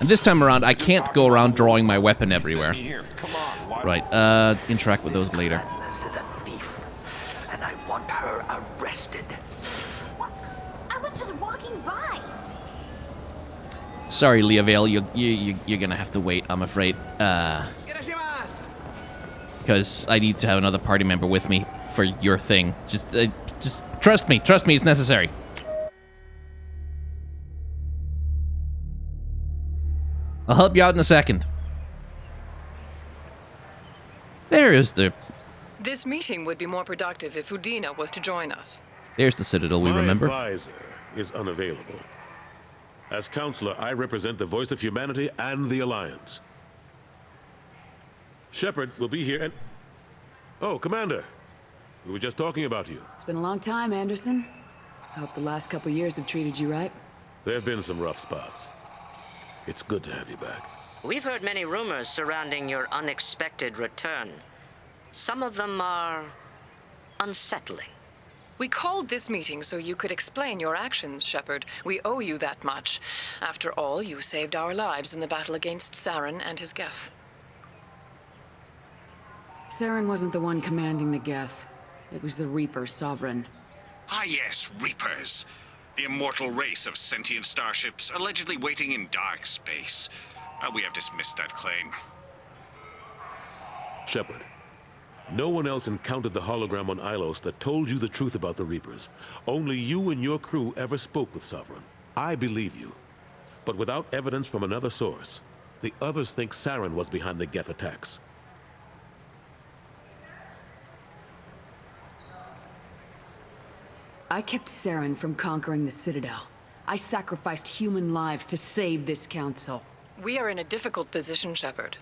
And this time around, I can't go around drawing my weapon everywhere. Right, interact with those later. This is a thief, and I want her arrested. I was just walking by. Sorry, Leavale, you're gonna have to wait, I'm afraid. Because I need to have another party member with me for your thing. Just trust me, it's necessary. I'll help you out in a second. There is the... This meeting would be more productive if Udina was to join us. There's the Citadel we remember. My advisor is unavailable. As counselor, I represent the voice of humanity and the Alliance. Shepard will be here and... Oh, Commander. We were just talking about you. It's been a long time, Anderson. I hope the last couple years have treated you right. There have been some rough spots. It's good to have you back. We've heard many rumors surrounding your unexpected return. Some of them are unsettling. We called this meeting so you could explain your actions, Shepard. We owe you that much. After all, you saved our lives in the battle against Saren and his Geth. Saren wasn't the one commanding the Geth. It was the Reaper Sovereign. Ah yes, Reapers. The immortal race of sentient starships allegedly waiting in dark space. We have dismissed that claim. Shepard, no one else encountered the hologram on Ilos that told you the truth about the Reapers. Only you and your crew ever spoke with Sovereign. I believe you. But without evidence from another source, the others think Saren was behind the Geth attacks. I kept Saren from conquering the Citadel. I sacrificed human lives to save this council. We are in a difficult position, Shepard.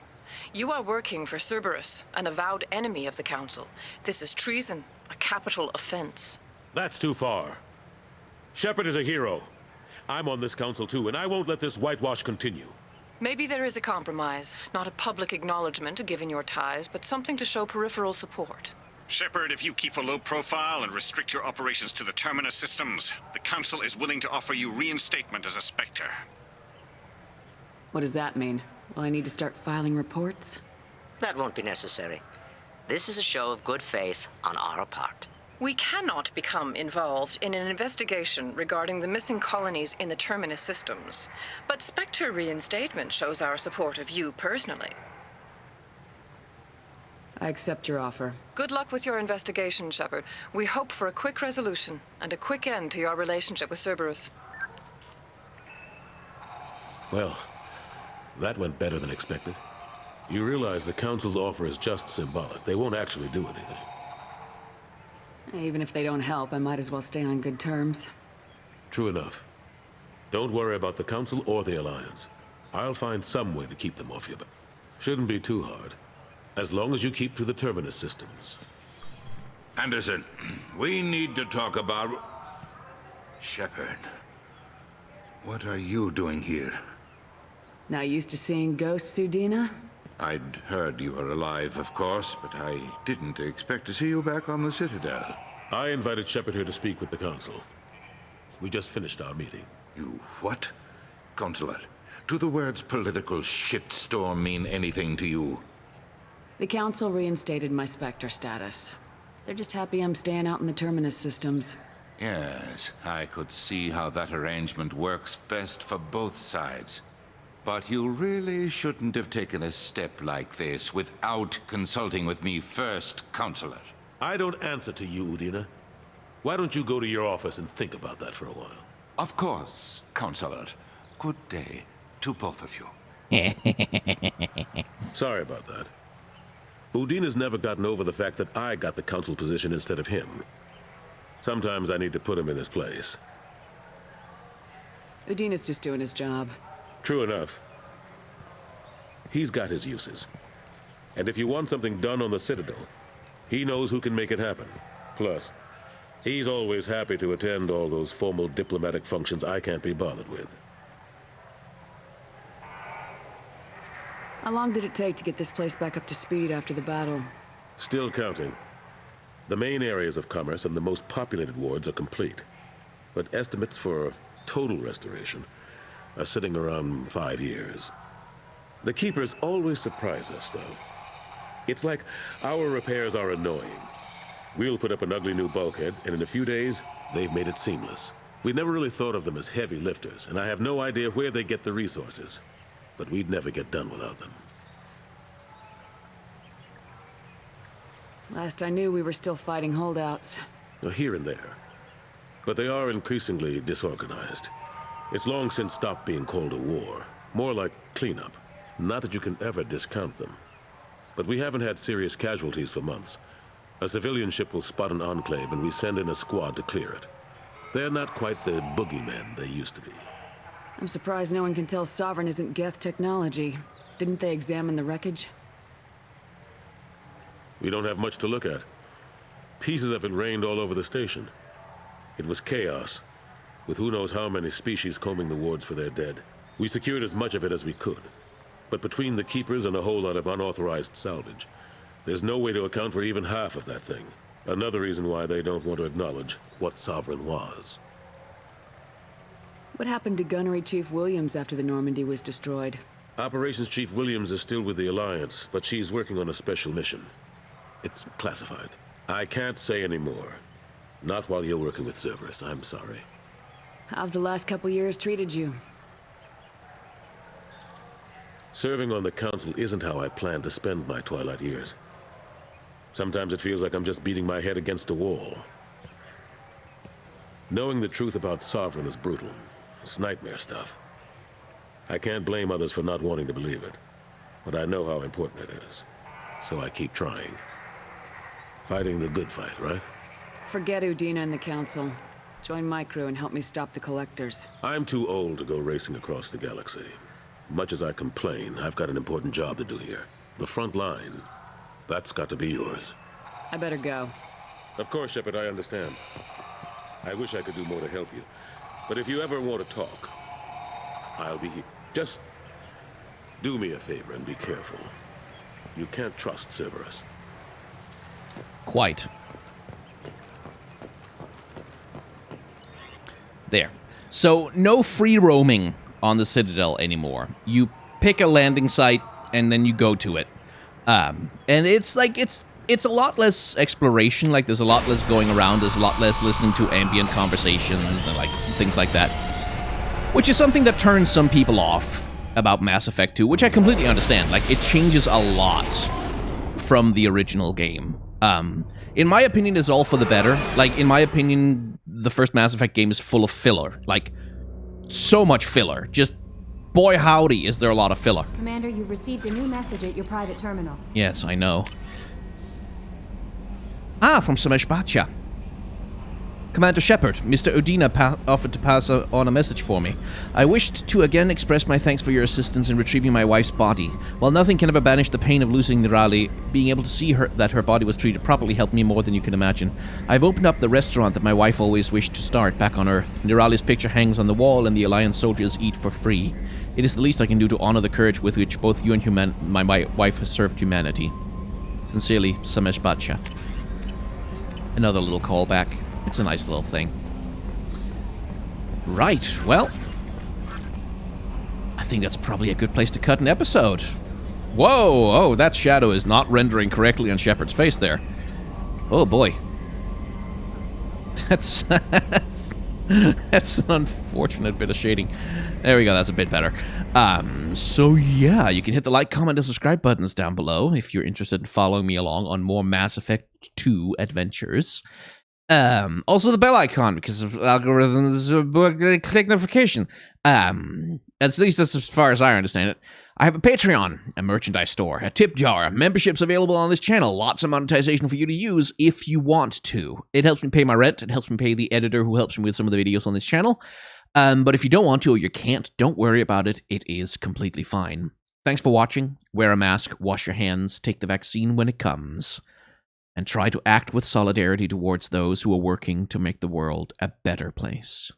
You are working for Cerberus, an avowed enemy of the Council. This is treason, a capital offense. That's too far. Shepard is a hero. I'm on this council too, and I won't let this whitewash continue. Maybe there is a compromise. Not a public acknowledgement given your ties, but something to show peripheral support. Shepard, if you keep a low profile and restrict your operations to the Terminus systems, the Council is willing to offer you reinstatement as a Spectre. What does that mean? Will I need to start filing reports? That won't be necessary. This is a show of good faith on our part. We cannot become involved in an investigation regarding the missing colonies in the Terminus systems. But Spectre reinstatement shows our support of you personally. I accept your offer. Good luck with your investigation, Shepard. We hope for a quick resolution and a quick end to your relationship with Cerberus. Well, that went better than expected. You realize the Council's offer is just symbolic. They won't actually do anything. Even if they don't help, I might as well stay on good terms. True enough. Don't worry about the Council or the Alliance. I'll find some way to keep them off you, but shouldn't be too hard. As long as you keep to the Terminus systems. Anderson, we need to talk about... Shepard. What are you doing here? Not used to seeing ghosts, Udina? I'd heard you were alive, of course, but I didn't expect to see you back on the Citadel. I invited Shepard here to speak with the Council. We just finished our meeting. You what? Consular, do the words political shitstorm mean anything to you? The Council reinstated my Spectre status. They're just happy I'm staying out in the Terminus systems. Yes, I could see how that arrangement works best for both sides. But you really shouldn't have taken a step like this without consulting with me first, Counselor. I don't answer to you, Udina. Why don't you go to your office and think about that for a while? Of course, Counselor. Good day to both of you. Sorry about that. Udina's never gotten over the fact that I got the Council position instead of him. Sometimes I need to put him in his place. Udina's just doing his job. True enough. He's got his uses. And if you want something done on the Citadel, he knows who can make it happen. Plus, he's always happy to attend all those formal diplomatic functions I can't be bothered with. How long did it take to get this place back up to speed after the battle? Still counting. The main areas of commerce and the most populated wards are complete. But estimates for total restoration are sitting around 5 years. The Keepers always surprise us, though. It's like our repairs are annoying. We'll put up an ugly new bulkhead, and in a few days, they've made it seamless. We never really thought of them as heavy lifters, and I have no idea where they get the resources. But we'd never get done without them. Last I knew, we were still fighting holdouts. Here and there. But they are increasingly disorganized. It's long since stopped being called a war. More like cleanup. Not that you can ever discount them. But we haven't had serious casualties for months. A civilian ship will spot an enclave and we send in a squad to clear it. They're not quite the boogeymen they used to be. I'm surprised no one can tell Sovereign isn't Geth technology. Didn't they examine the wreckage? We don't have much to look at. Pieces of it rained all over the station. It was chaos, with who knows how many species combing the wards for their dead. We secured as much of it as we could. But between the Keepers and a whole lot of unauthorized salvage, there's no way to account for even half of that thing. Another reason why they don't want to acknowledge what Sovereign was. What happened to Gunnery Chief Williams after the Normandy was destroyed? Operations Chief Williams is still with the Alliance, but she's working on a special mission. It's classified. I can't say any more. Not while you're working with Cerberus, I'm sorry. How've the last couple years treated you? Serving on the Council isn't how I plan to spend my twilight years. Sometimes it feels like I'm just beating my head against a wall. Knowing the truth about Sovereign is brutal. It's nightmare stuff. I can't blame others for not wanting to believe it, but I know how important it is. So I keep trying. Fighting the good fight, right? Forget Udina and the Council. Join my crew and help me stop the collectors. I'm too old to go racing across the galaxy. Much as I complain, I've got an important job to do here. The front line. That's got to be yours. I better go. Of course, Shepard, I understand. I wish I could do more to help you. But if you ever want to talk, I'll be here. Just do me a favor and be careful. You can't trust Cerberus. Quite. There. So, no free roaming on the Citadel anymore. You pick a landing site, and then you go to it. And it's like, it's a lot less exploration, like there's a lot less going around, there's a lot less listening to ambient conversations and like things like that. Which is something that turns some people off about Mass Effect 2, which I completely understand. Like, it changes a lot from the original game. In my opinion, it's all for the better. Like, in my opinion, the first Mass Effect game is full of filler. Like, so much filler. Just, boy howdy, is there a lot of filler. Commander, you've received a new message at your private terminal. Yes, I know. Ah, from Samesh Bacha. Commander Shepard, Mr. Udina offered to pass on a message for me. I wished to again express my thanks for your assistance in retrieving my wife's body. While nothing can ever banish the pain of losing Nirali, being able to see that her body was treated properly helped me more than you can imagine. I've opened up the restaurant that my wife always wished to start back on Earth. Nirali's picture hangs on the wall and the Alliance soldiers eat for free. It is the least I can do to honor the courage with which both you and my wife has served humanity. Sincerely, Samesh Bacha. Another little callback. It's a nice little thing. Right, well, I think that's probably a good place to cut an episode. Whoa, oh, that shadow is not rendering correctly on Shepard's face there. Oh boy. That's an unfortunate bit of shading. There we go, that's a bit better. So yeah, you can hit the like, comment, and subscribe buttons down below if you're interested in following me along on more Mass Effect 2 adventures. Also the bell icon, because of algorithms, click notification. At least that's as far as I understand it. I have a Patreon, a merchandise store, a tip jar, memberships available on this channel, lots of monetization for you to use if you want to. It helps me pay my rent, it helps me pay the editor who helps me with some of the videos on this channel. But if you don't want to or you can't, don't worry about it. It is completely fine. Thanks for watching. Wear a mask, wash your hands, take the vaccine when it comes, and try to act with solidarity towards those who are working to make the world a better place.